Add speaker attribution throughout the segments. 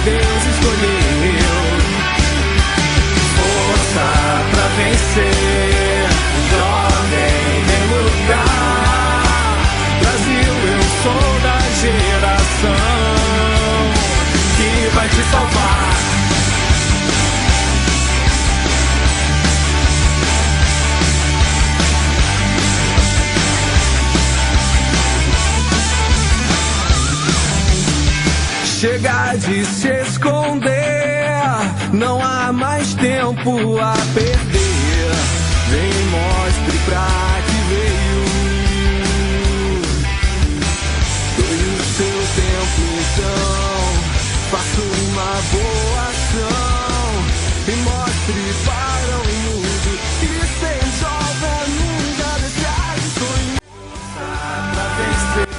Speaker 1: Deus escolheu. Força pra vencer, jovem vem lutar. Brasil, eu sou da geração que vai te salvar. Chega de se esconder, não há mais tempo a perder. Vem e mostre pra que veio. Doe o seu tempo então, faça uma boa ação e mostre para o mundo que ser jovem nunca deixar de sonhar. Pra vencer.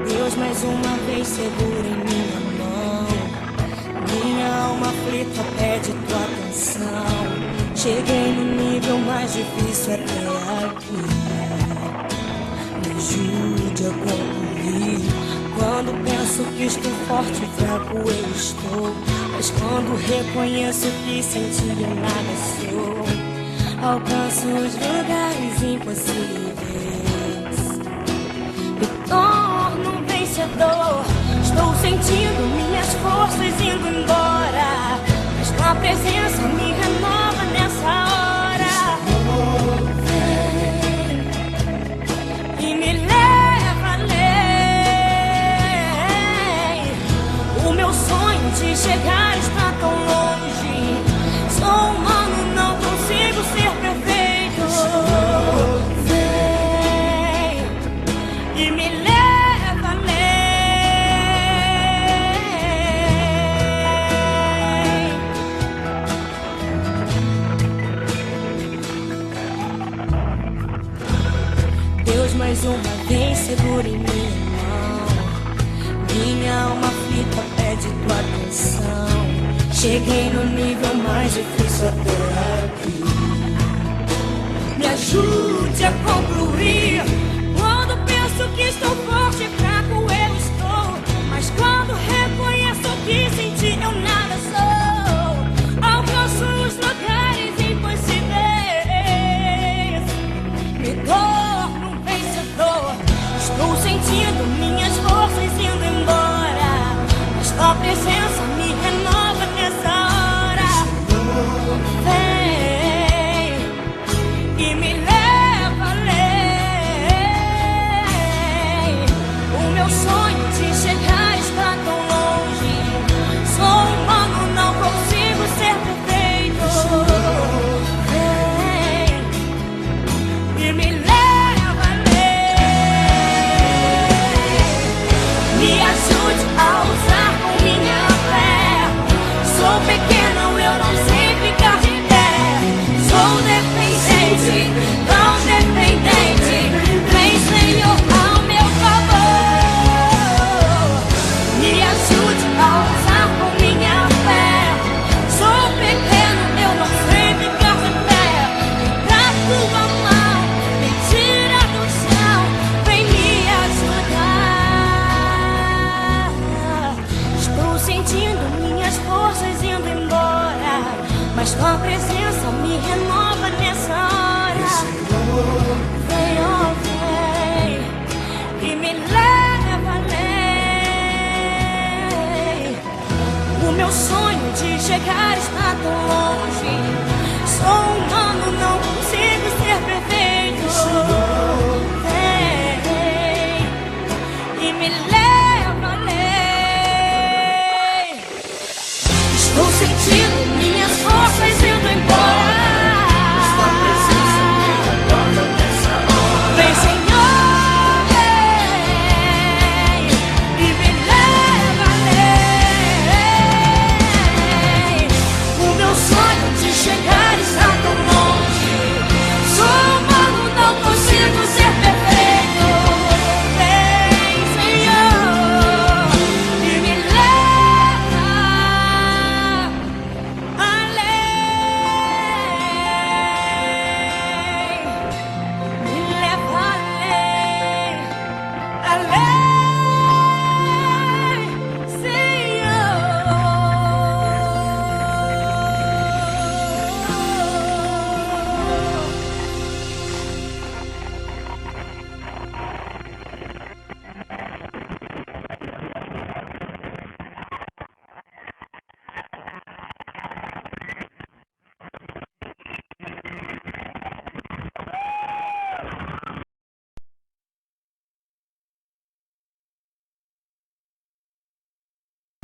Speaker 2: Deus mais uma vez segura em minha mão. Minha alma aflita pede tua atenção. Cheguei no nível mais difícil até aqui. Me ajude a concluir. Quando penso que estou forte e fraco eu estou, mas quando reconheço que sem ti eu nada sou, alcanço os lugares impossíveis. Me torno um vencedor. Estou sentindo minhas forças indo embora, mas tua presença me renova nessa hora. Vem e me leva além. O meu sonho de chegar está tão longe. Sou humano, não consigo ser perfeito. Vem e me leva além. Deus mais uma vez segura em minha mão. Minha alma aflita pede tua atenção. Cheguei no nível mais difícil até aqui. Me ajude a concluir. Quando penso que estou forte e fraco eu estou, mas quando reconheço que sem ti eu nada sou, alcanço os lugares impossíveis. Me torno um vencedor. Estou sentindo minhas forças indo embora, mas tua presença me renova nessa hora. Vem e me leva além. O meu sonho de chegar está tão longe. Sou humano, não consigo ser perfeito. Vem e me leva além. Me ajude a usar com minha fé. Sou pequeno, eu não sei ficar de pé. Sou dependente, tão dependente. Vem, Senhor, ao meu favor. Me ajude a usar com minha fé. Sou pequeno, eu não sei ficar de pé. Da tua mão, me tira do chão. Vem me ajudar. Estou sentindo minhas forças indo embora, mas tua presença me renova nessa hora. Vem, oh, vem e me leva além. O meu sonho de chegar está tão longe.